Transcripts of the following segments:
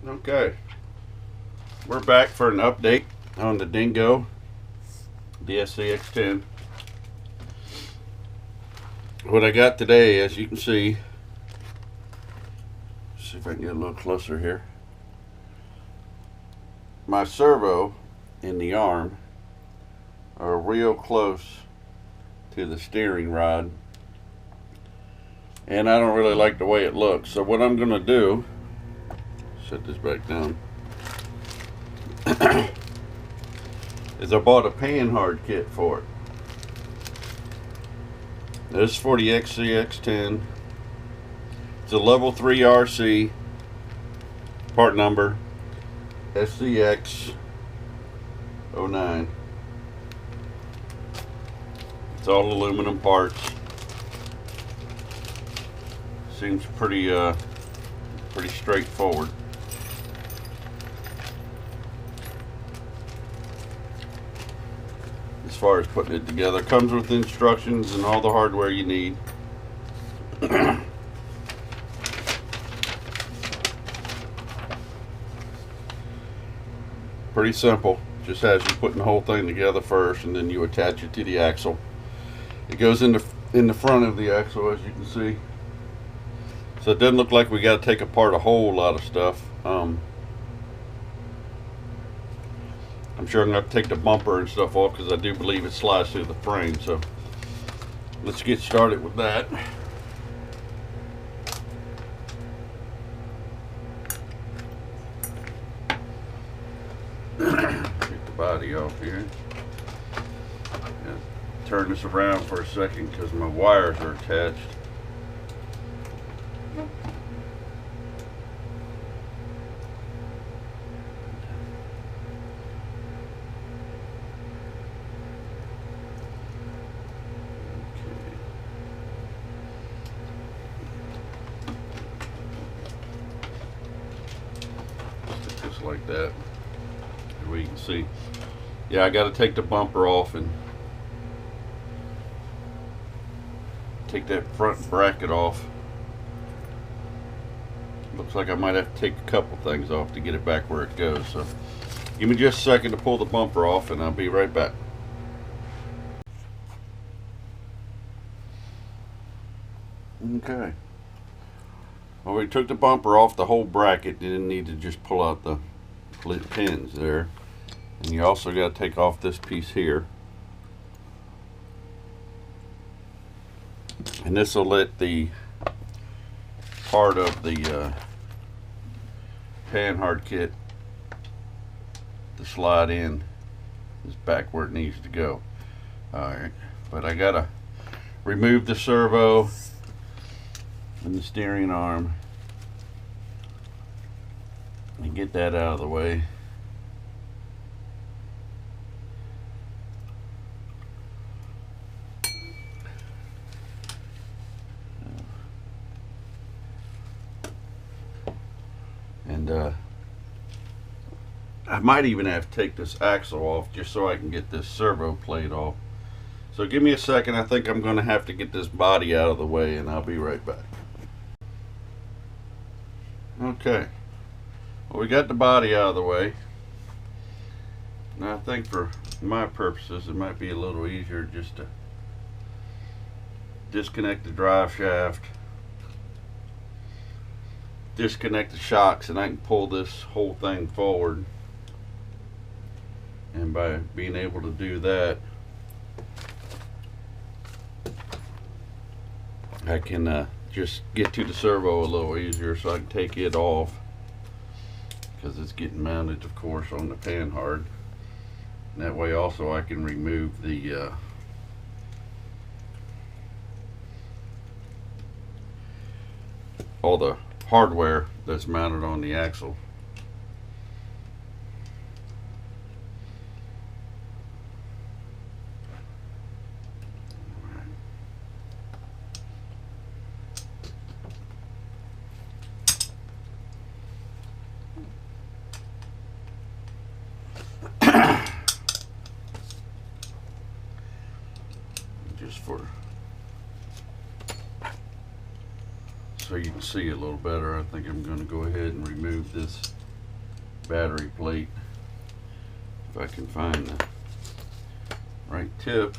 Okay, we're back for an update on the Dingo, the sxc10. What I got today, as you can see if I can get a little closer here, my servo and the arm are real close to the steering rod, and I don't really like the way it looks. So what I'm going to do, set this back down, is I bought a pan-hard kit for it. This is for the sxc10. It's a level 3 RC, part number sxc10. It's all aluminum parts. Seems pretty straightforward. As far as putting it together, comes with instructions and all the hardware you need. Pretty simple. Just has you putting the whole thing together first, and then you attach it to the axle. It goes in the front of the axle, as you can see. So it doesn't look like we got to take apart a whole lot of stuff. I'm sure I'm going to have to take the bumper and stuff off, because I do believe it slides through the frame. So let's get started with that. Take the body off here. Turn this around for a second because my wires are attached. Like that, where you can see. Yeah, I got to take the bumper off and take that front bracket off. Looks like I might have to take a couple things off to get it back where it goes. So give me just a second to pull the bumper off, and I'll be right back. Okay. Well, we took the bumper off the whole bracket. You didn't need to just pull out the pins there. And you also got to take off this piece here. And this will let the part of the pan-hard kit to slide in is back where it needs to go. Alright, but I got to remove the servo and the steering arm and get that out of the way. And I might even have to take this axle off just so I can get this servo plate off. So give me a second. I think I'm going to have to get this body out of the way, and I'll be right back. Okay, well, we got the body out of the way. Now I think for my purposes it might be a little easier just to disconnect the drive shaft, disconnect the shocks, and I can pull this whole thing forward. And by being able to do that, I can just get to the servo a little easier, so I can take it off, because it's getting mounted, of course, on the pan-hard. And that way also I can remove the all the hardware that's mounted on the axle. Just for so you can see a little better, I think I'm going to go ahead and remove this battery plate. If I can find the right tip.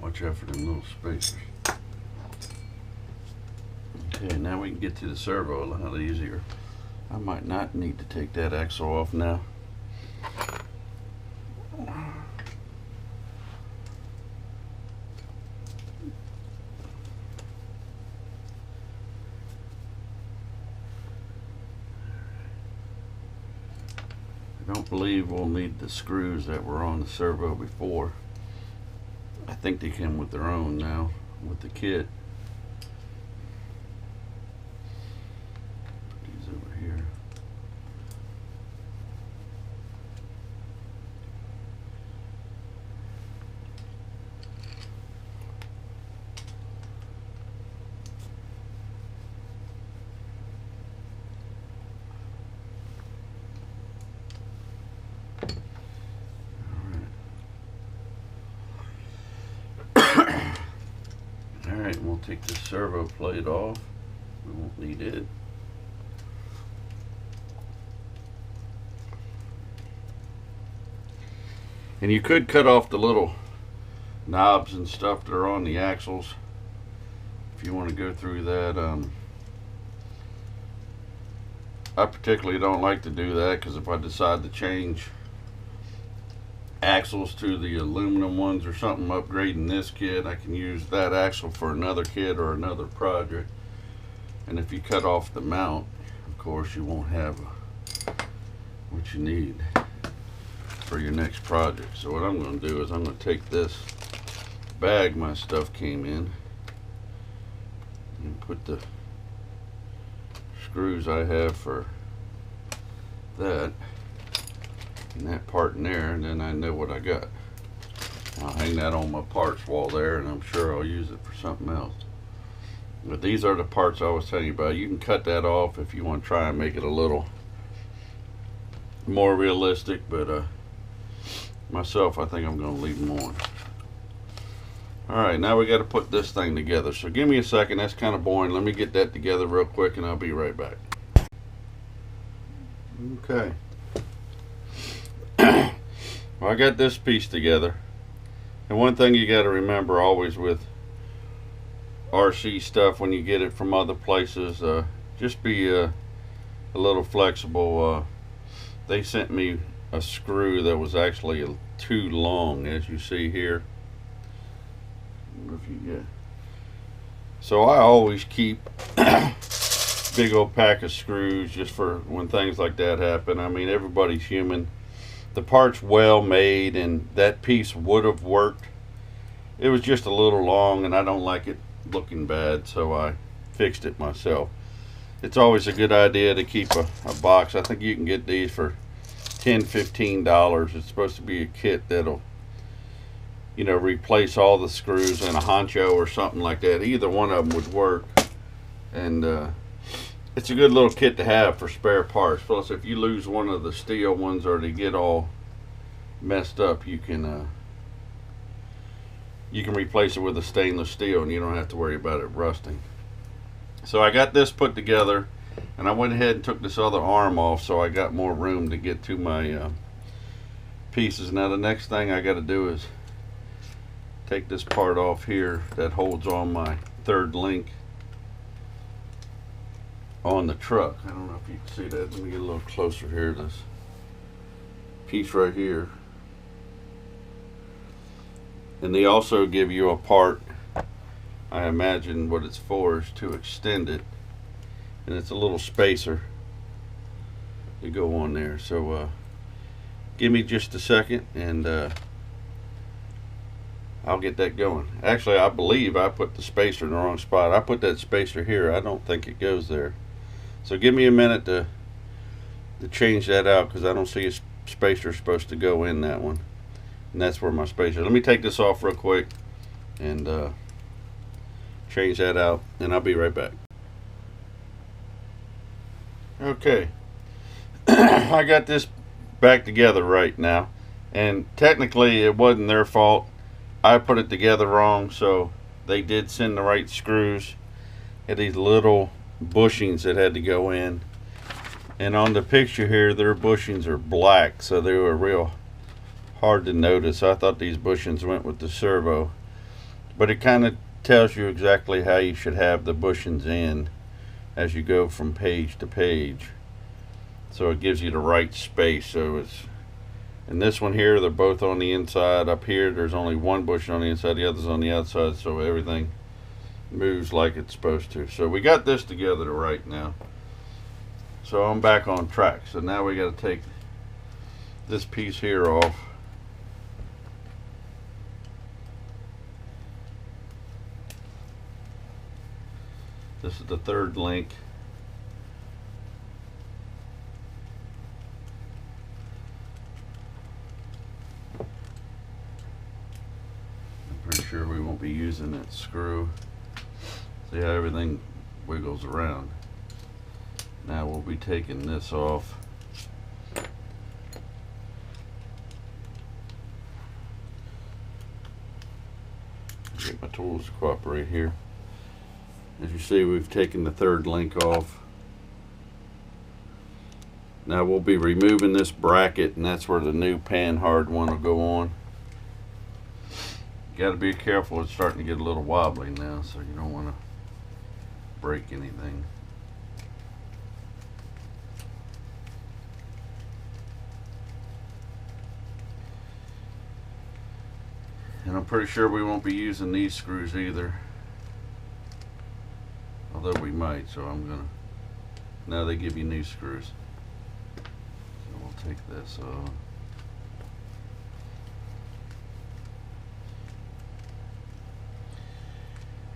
Watch out for them little spacers. Okay, now we can get to the servo a lot easier. I might not need to take that axle off now. I don't believe we'll need the screws that were on the servo before. I think they come with their own now with the kit. Put these over here. Alright, we'll take this servo plate off. We won't need it. And you could cut off the little knobs and stuff that are on the axles if you want to go through that. I particularly don't like to do that because if I decide to change axles to the aluminum ones or something, upgrading this kit, I can use that axle for another kit or another project. And if you cut off the mount, of course you won't have what you need for your next project. So what I'm going to do is I'm going to take this bag my stuff came in and put the screws I have for that and that part in there, and then I know what I got. I'll hang that on my parts wall there, and I'm sure I'll use it for something else. But these are the parts I was telling you about. You can cut that off if you want to try and make it a little more realistic, but myself, I think I'm going to leave them on. Alright, now we got to put this thing together. So give me a second. That's kind of boring. Let me get that together real quick, and I'll be right back. Okay. Well, I got this piece together, and one thing you got to remember always with RC stuff when you get it from other places, just be a little flexible. They sent me a screw that was actually too long, as you see here. So I always keep big old pack of screws just for when things like that happen. I mean, everybody's human. The part's well made, and that piece would have worked. It was just a little long, and I don't like it looking bad, so I fixed it myself. It's always a good idea to keep a box. I think you can get these for $10–15. It's supposed to be a kit that'll, you know, replace all the screws in a honcho or something like that. Either one of them would work, and it's a good little kit to have for spare parts. Plus, if you lose one of the steel ones or they get all messed up, you can replace it with a stainless steel, and you don't have to worry about it rusting. So I got this put together, and I went ahead and took this other arm off so I got more room to get to my pieces. Now the next thing I got to do is take this part off here that holds on my third link on the truck. I don't know if you can see that. Let me get a little closer here. This piece right here. And they also give you a part, I imagine what it's for is to extend it, and it's a little spacer to go on there. So give me just a second, and I'll get that going. Actually, I believe I put the spacer in the wrong spot. I put that spacer here. I don't think it goes there. So give me a minute to to change that out because I don't see a spacer supposed to go in that one. And that's where my spacer. Let me take this off real quick and change that out, and I'll be right back. Okay. I got this back together right now, and technically it wasn't their fault. I put it together wrong, so they did send the right screws. Had these little bushings that had to go in, and on the picture here their bushings are black, so they were real hard to notice. I thought these bushings went with the servo, but it kind of tells you exactly how you should have the bushings in as you go from page to page, so it gives you the right space. So it's, and this one here, they're both on the inside. Up here there's only one bushing on the inside, the other's on the outside, so everything moves like it's supposed to. So we got this together right now, so I'm back on track. So now we got to take this piece here off. This is the third link. I'm pretty sure we won't be using that screw. See how everything wiggles around. Now we'll be taking this off. Get my tools to cooperate here. As you see, we've taken the third link off. Now we'll be removing this bracket, and that's where the new pan hard one will go on. You got to be careful, it's starting to get a little wobbly now, so you don't want to break anything. And I'm pretty sure we won't be using these screws either, although we might. So I'm gonna, now they give you new screws, so we'll take this off.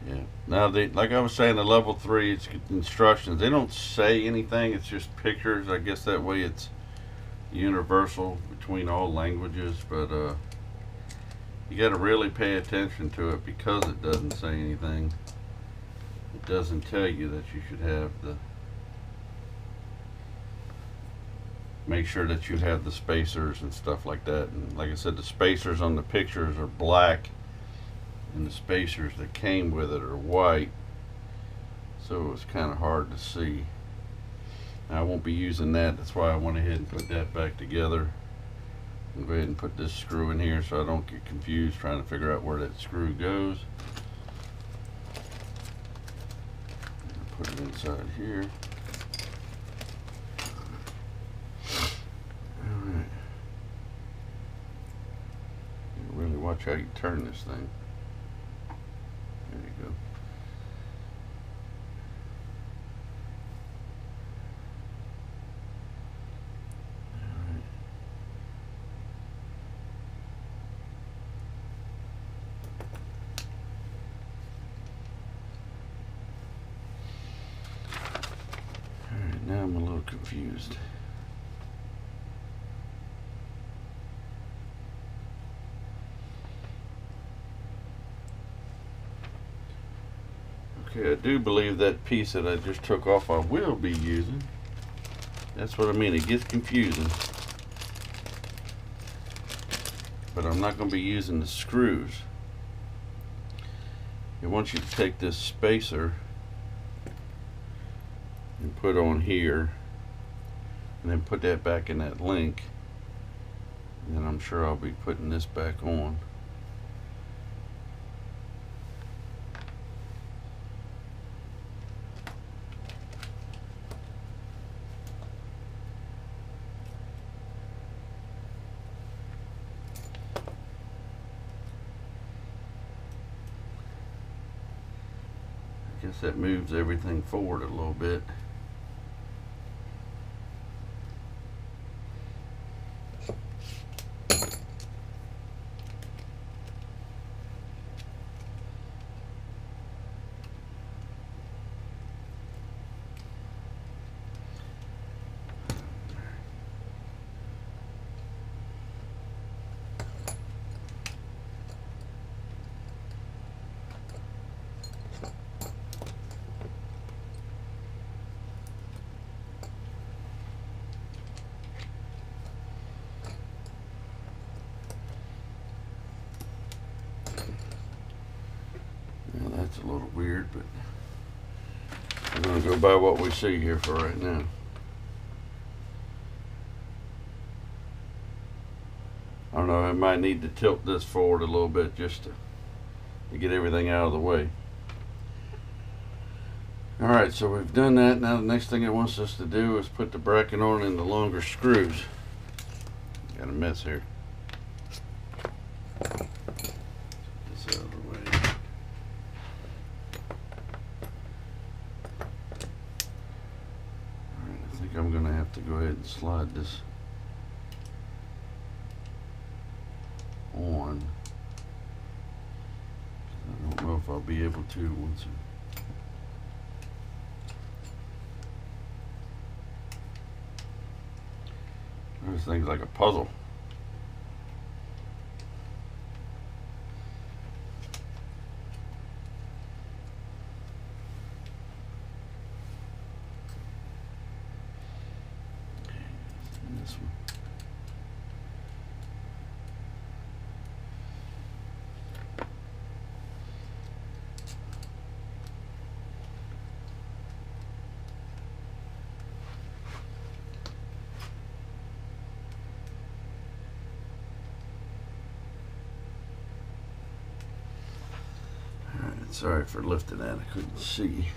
Yeah, now like I was saying, the level 3 instructions, they don't say anything, it's just pictures. I guess that way it's universal between all languages, but you got to really pay attention to it because it doesn't say anything. It doesn't tell you that you should have the, make sure that you have the spacers and stuff like that. And like I said, the spacers on the pictures are black, and the spacers that came with it are white, so it was kind of hard to see. Now, I won't be using that, that's why I went ahead and put that back together. I'll go ahead and put this screw in here so I don't get confused trying to figure out where that screw goes. Put it inside here. Alright. Really watch how you turn this thing. There you go. Now I'm a little confused. Okay, I do believe that piece that I just took off I will be using. That's what I mean, it gets confusing. But I'm not going to be using the screws. It wants you to take this spacer and put on here, and then put that back in that link, and then I'm sure I'll be putting this back on. I guess that moves everything forward a little bit. little weird, but I'm going to go by what we see here for right now. I don't know, I might need to tilt this forward a little bit just to get everything out of the way. Alright, so we've done that. Now the next thing it wants us to do is put the bracket on in the longer screws. Got a mess here. Get this out of the way. Alright, I think I'm going to have to go ahead and slide this on. I don't know if I'll be able to once this thing's like a puzzle. This one. Sorry for lifting that, I couldn't see.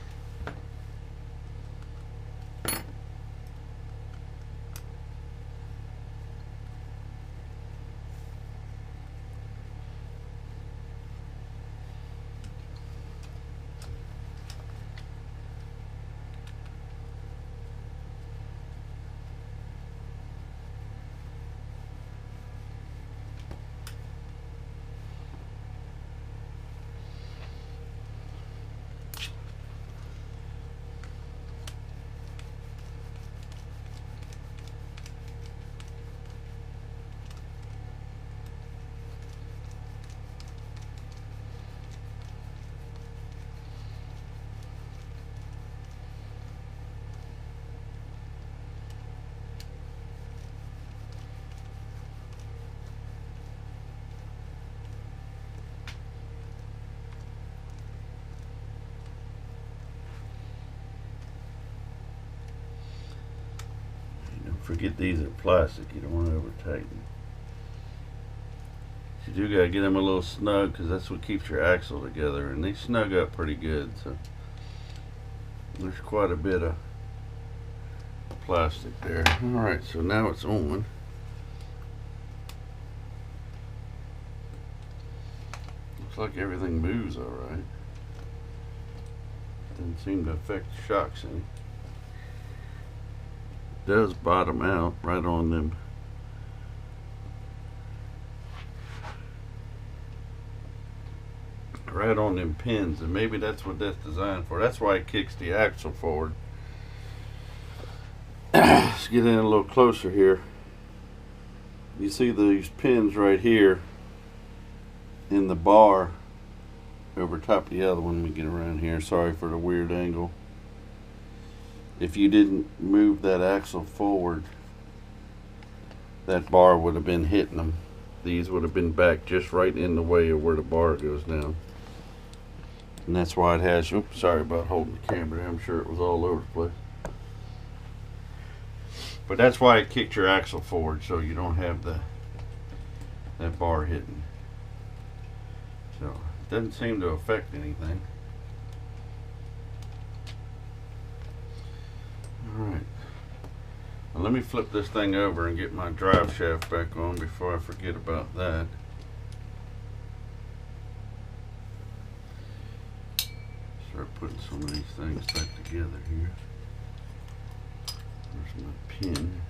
Forget these are plastic, you don't want to over tighten. You do gotta get them a little snug because that's what keeps your axle together, and they snug up pretty good, so there's quite a bit of plastic there. Alright, so now it's on. Looks like everything moves alright. Doesn't seem to affect the shocks any. Does bottom out right on them pins, and maybe that's what that's designed for. That's why it kicks the axle forward. Let's get in a little closer here. You see these pins right here in the bar over top of the other one. Let me get around here, sorry for the weird angle. If you didn't move that axle forward, that bar would have been hitting them. These would have been back just right in the way of where the bar goes down. And that's why it has, oops, sorry about holding the camera there. I'm sure it was all over the place. But that's why it kicked your axle forward, so you don't have that bar hitting. So it doesn't seem to affect anything. Alright, well, let me flip this thing over and get my drive shaft back on before I forget about that. Start putting some of these things back together here. There's my pin.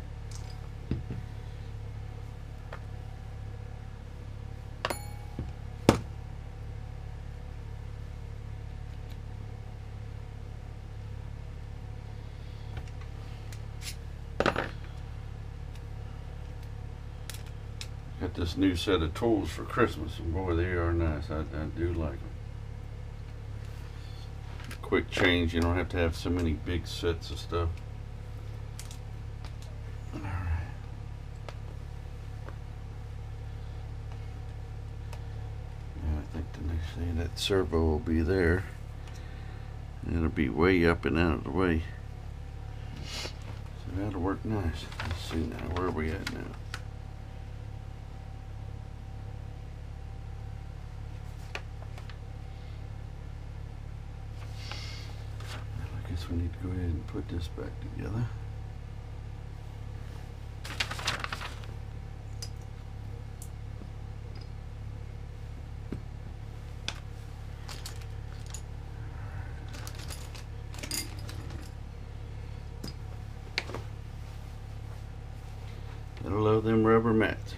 Got this new set of tools for Christmas, and boy, they are nice. I do like them. Quick change, you don't have to have so many big sets of stuff. Alright. Yeah, I think the next thing, that servo will be there. It'll be way up and out of the way. So that'll work nice. Let's see now, where are we at now? I guess we need to go ahead and put this back together. Gotta love them rubber mats.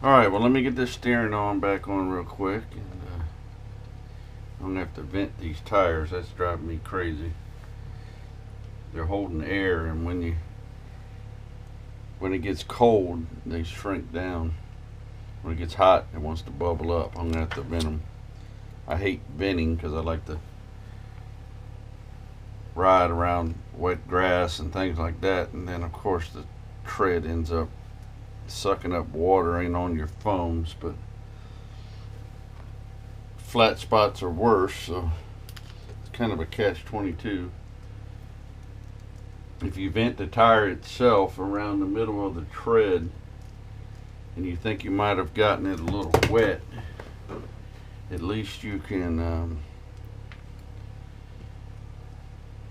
Alright, well, let me get this steering arm back on real quick. And I'm gonna have to vent these tires. That's driving me crazy. They're holding air, and when it gets cold, they shrink down. When it gets hot, it wants to bubble up. I'm gonna have to vent them. I hate venting because I like to ride around wet grass and things like that, and then of course the tread ends up sucking up water. Ain't on your foams, but flat spots are worse, so it's kind of a catch-22. If you vent the tire itself around the middle of the tread and you think you might have gotten it a little wet, at least you can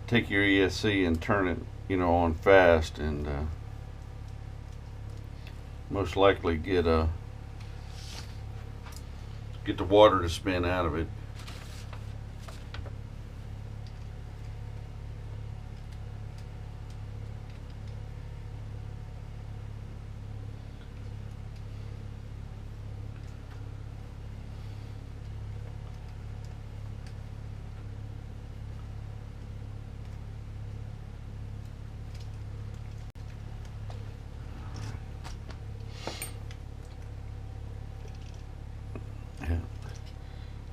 take your ESC and turn it, on fast, and most likely get the water to spin out of it.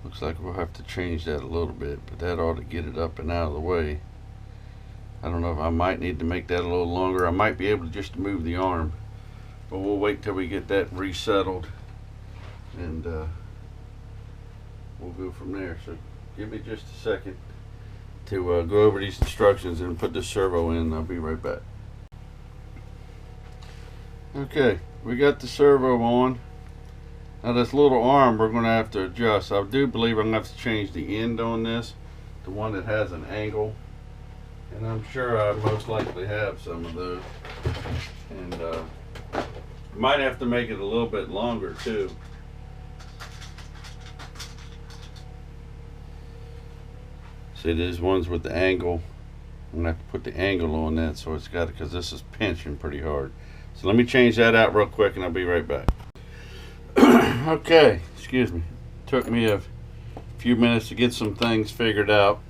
Looks like we'll have to change that a little bit, but that ought to get it up and out of the way. I don't know if I might need to make that a little longer. I might be able to just move the arm, but we'll wait till we get that resettled, and we'll go from there. So give me just a second to go over these instructions and put this servo in. I'll be right back. Okay, we got the servo on. Now this little arm we're going to have to adjust. I do believe I'm going to have to change the end on this, the one that has an angle, and I'm sure I most likely have some of those, and might have to make it a little bit longer too. See, these ones with the angle, I'm going to have to put the angle on that, so it's got it, because this is pinching pretty hard. So let me change that out real quick and I'll be right back. Okay, excuse me. Took me a few minutes to get some things figured out.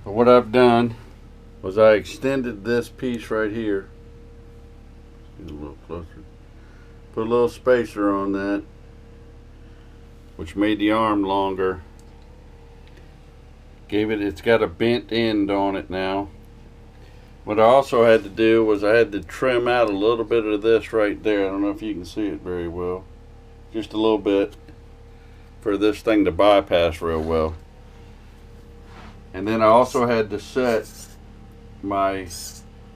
But what I've done was I extended this piece right here. Get a little closer. Put a little spacer on that, which made the arm longer. It's got a bent end on it now. What I also had to do was I had to trim out a little bit of this right there. I don't know if you can see it very well. Just a little bit for this thing to bypass real well. And then I also had to set my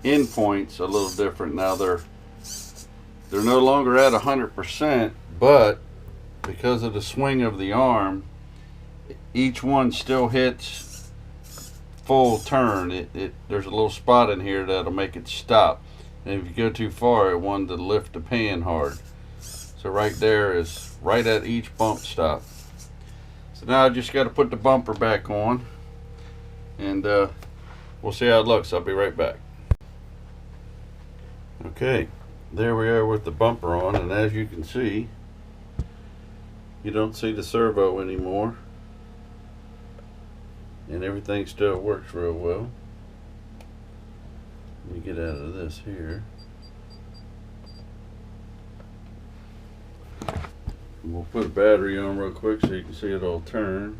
end points a little different. Now they're no longer at 100%, but because of the swing of the arm, each one still hits full turn. There's a little spot in here that'll make it stop, and if you go too far, it wanted to lift the pan hard. So right there is right at each bump stop. So now I just got to put the bumper back on, and we'll see how it looks. I'll be right back. Okay, there we are with the bumper on, and as you can see, you don't see the servo anymore. And everything still works real well. Let me get out of this here. And we'll put a battery on real quick so you can see it all turn.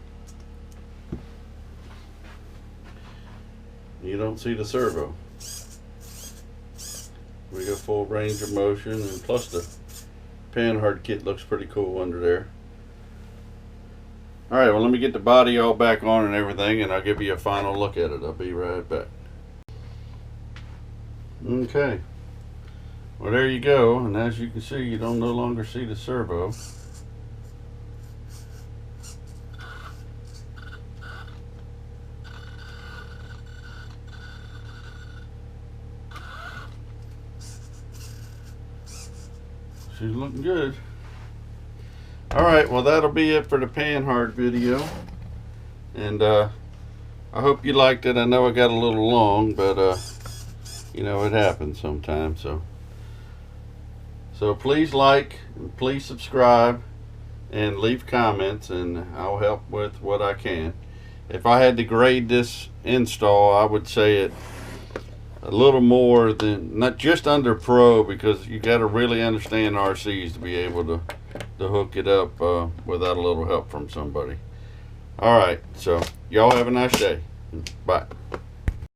You don't see the servo. We got full range of motion, and plus the pan hard kit looks pretty cool under there. All right, well, let me get the body all back on and everything, and I'll give you a final look at it. I'll be right back. Okay. Well, there you go, and as you can see, you don't no longer see the servo. She's looking good. Alright, well, that'll be it for the Panhard video. And I hope you liked it. I know I got a little long, but you know, it happens sometimes. So please like, and please subscribe, and leave comments, and I'll help with what I can. If I had to grade this install, I would say it a little more than, not just under pro, because you got to really understand RCs to be able to hook it up without a little help from somebody. All right, so y'all have a nice day. Bye.